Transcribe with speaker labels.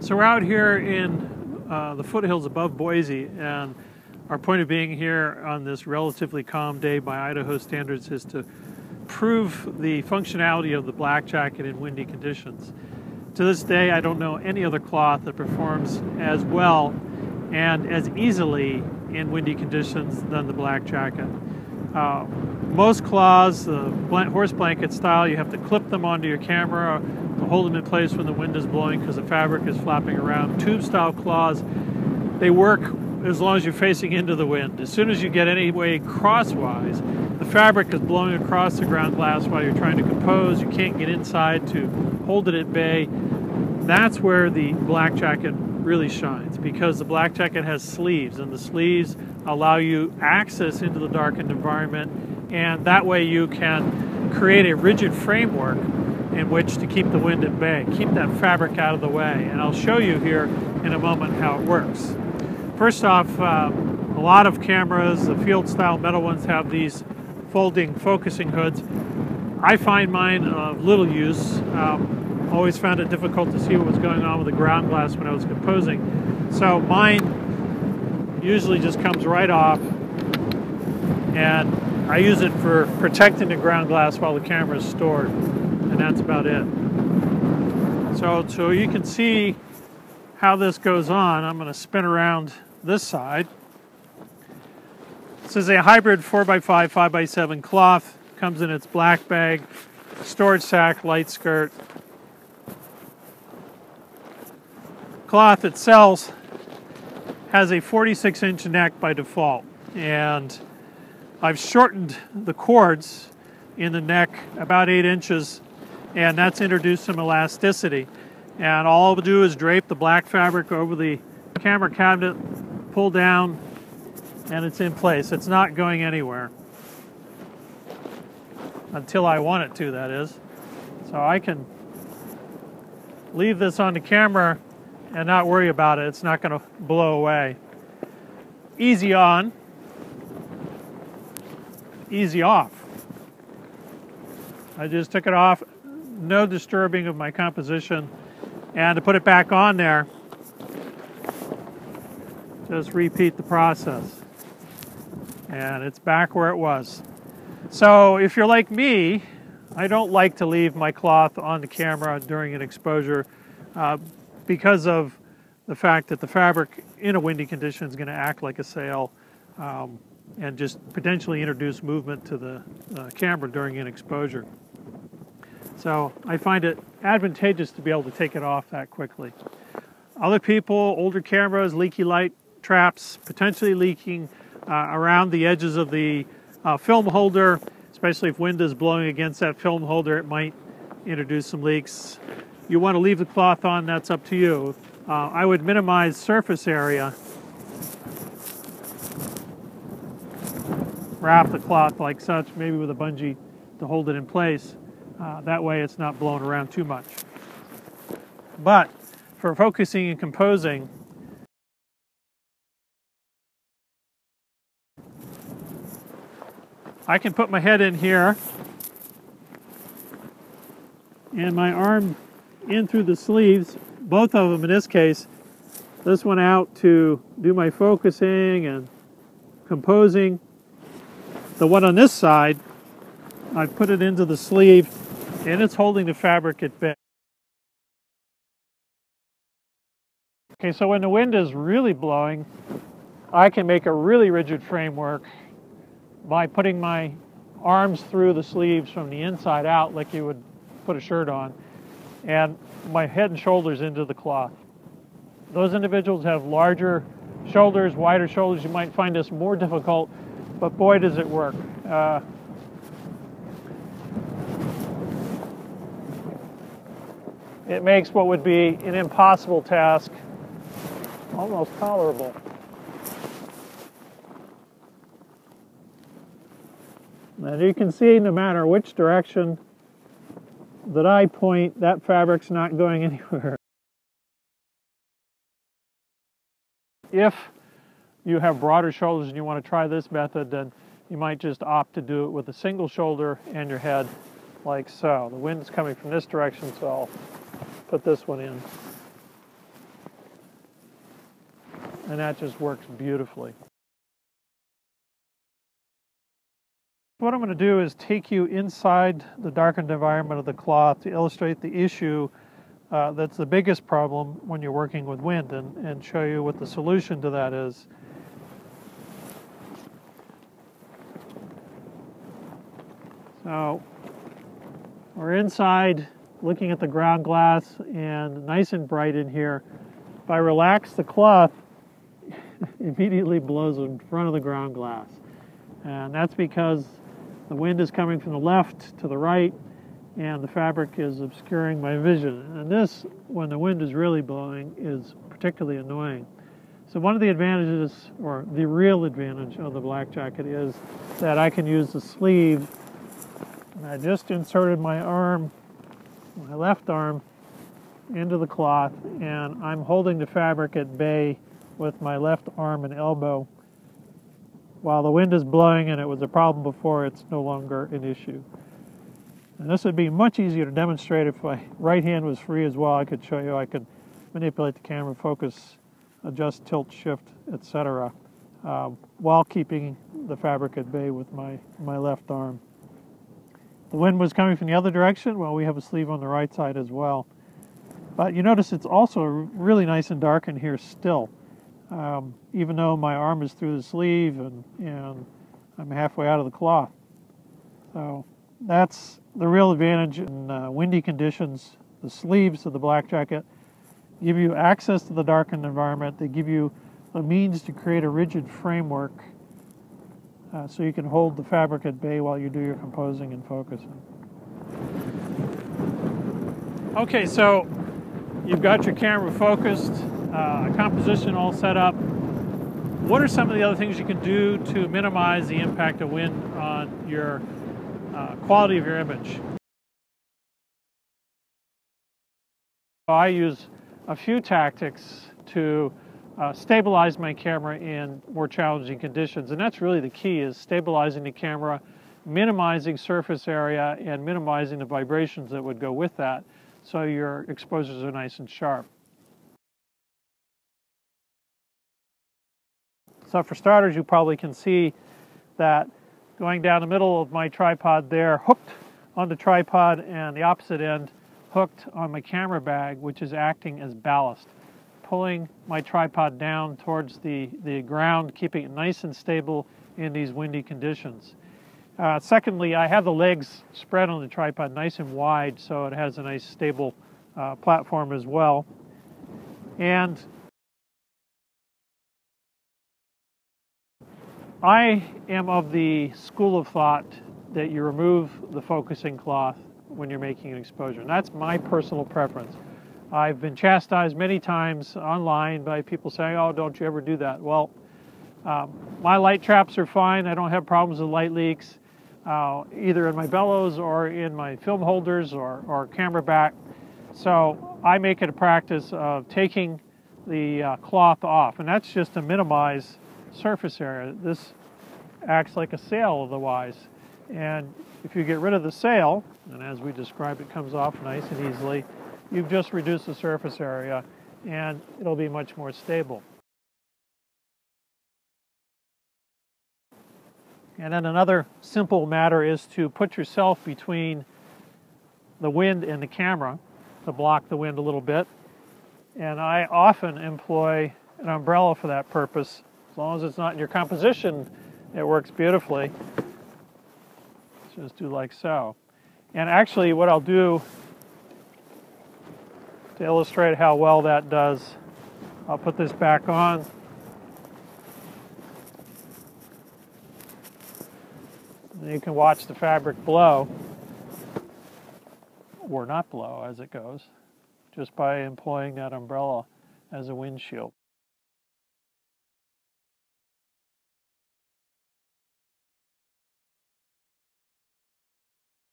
Speaker 1: So we're out here in the foothills above Boise, and our point of being here on this relatively calm day by Idaho standards is to prove the functionality of the black jacket in windy conditions. To this day, I don't know any other cloth that performs as well and as easily in windy conditions than the black jacket. Most cloths, the horse blanket style, you have to clip them onto your camera to hold them in place when the wind is blowing because the fabric is flapping around. Tube style cloths, they work as long as you're facing into the wind. As soon as you get any way crosswise, the fabric is blowing across the ground glass while you're trying to compose. You can't get inside to hold it at bay. That's where the black jacket really shines, because the black jacket has sleeves, and the sleeves allow you access into the darkened environment, and that way you can create a rigid framework in which to keep the wind at bay, keep that fabric out of the way. And I'll show you here in a moment how it works. First off, a lot of cameras, the field style metal ones, have these folding focusing hoods. I find mine of little use. Always found it difficult to see what was going on with the ground glass when I was composing. So mine usually just comes right off, and I use it for protecting the ground glass while the camera is stored, and that's about it. So you can see how this goes on. I'm going to spin around this side. This is a hybrid 4x5, 5x7 cloth. Comes in its black bag, storage sack, light skirt. Cloth itself has a 46-inch neck by default, and I've shortened the cords in the neck about 8 inches, and that's introduced some elasticity. And all I'll do is drape the black fabric over the camera cabinet, pull down, and it's in place. It's not going anywhere. Until I want it to, that is. So I can leave this on the camera and not worry about it. It's not going to blow away. Easy on, easy off. I just took it off, no disturbing of my composition. And to put it back on there, just repeat the process. And it's back where it was. So if you're like me, I don't like to leave my cloth on the camera during an exposure because of the fact that the fabric in a windy condition is going to act like a sail and just potentially introduce movement to the camera during an exposure. So I find it advantageous to be able to take it off that quickly. Other people, older cameras, leaky light traps, potentially leaking around the edges of the film holder, especially if wind is blowing against that film holder, it might introduce some leaks. You want to leave the cloth on, that's up to you. I would minimize surface area. Wrap the cloth like such, maybe with a bungee to hold it in place. That way it's not blown around too much. But for focusing and composing, I can put my head in here and my arm in through the sleeves, both of them in this case. This one out to do my focusing and composing. The one on this side, I put it into the sleeve and it's holding the fabric at bay. Okay, so when the wind is really blowing, I can make a really rigid framework by putting my arms through the sleeves from the inside out like you would put a shirt on, and my head and shoulders into the cloth. Those individuals have larger shoulders, wider shoulders. You might find this more difficult, but boy does it work. It makes what would be an impossible task almost tolerable. And you can see no matter which direction that I point, that fabric's not going anywhere. If you have broader shoulders and you want to try this method, then you might just opt to do it with a single shoulder and your head like so. The wind is coming from this direction, so I'll put this one in. and that just works beautifully. What I'm going to do is take you inside the darkened environment of the cloth to illustrate the issue that's the biggest problem when you're working with wind, and show you what the solution to that is. So we're inside looking at the ground glass, and nice and bright in here. If I relax the cloth, it immediately blows in front of the ground glass. And that's because the wind is coming from the left to the right, and the fabric is obscuring my vision. And this, when the wind is really blowing, is particularly annoying. So one of the advantages, or the real advantage of the black jacket, is that I can use the sleeve. And I just inserted my arm, my left arm, into the cloth, and I'm holding the fabric at bay with my left arm and elbow. While the wind is blowing, and it was a problem before, it's no longer an issue. And this would be much easier to demonstrate if my right hand was free as well. I could show you, I could manipulate the camera, focus, adjust, tilt, shift, etc., while keeping the fabric at bay with my left arm. The wind was coming from the other direction. Well, we have a sleeve on the right side as well. But you notice it's also really nice and dark in here still. Even though my arm is through the sleeve and I'm halfway out of the cloth. So that's the real advantage in windy conditions. The sleeves of the black jacket give you access to the darkened environment. They give you a means to create a rigid framework so you can hold the fabric at bay while you do your composing and focusing. Okay, so you've got your camera focused, composition all set up. What are some of the other things you can do to minimize the impact of wind on your quality of your image? I use a few tactics to stabilize my camera in more challenging conditions, and that's really the key, is stabilizing the camera, minimizing surface area, and minimizing the vibrations that would go with that, so your exposures are nice and sharp. So for starters, you probably can see that going down the middle of my tripod there, hooked on the tripod, and the opposite end hooked on my camera bag, which is acting as ballast, pulling my tripod down towards the ground, keeping it nice and stable in these windy conditions. Secondly, I have the legs spread on the tripod nice and wide, so it has a nice stable platform as well. And I am of the school of thought that you remove the focusing cloth when you're making an exposure. And that's my personal preference. I've been chastised many times online by people saying, oh, don't you ever do that. Well, my light traps are fine. I don't have problems with light leaks, either in my bellows or in my film holders or camera back. So I make it a practice of taking the cloth off, and that's just to minimize surface area. This acts like a sail otherwise, and if you get rid of the sail, and as we described, it comes off nice and easily, you've just reduced the surface area and it'll be much more stable. And then another simple matter is to put yourself between the wind and the camera to block the wind a little bit, and I often employ an umbrella for that purpose. As long as it's not in your composition, it works beautifully. Just do like so. And actually what I'll do to illustrate how well that does, I'll put this back on. And you can watch the fabric blow, or not blow as it goes, just by employing that umbrella as a windshield.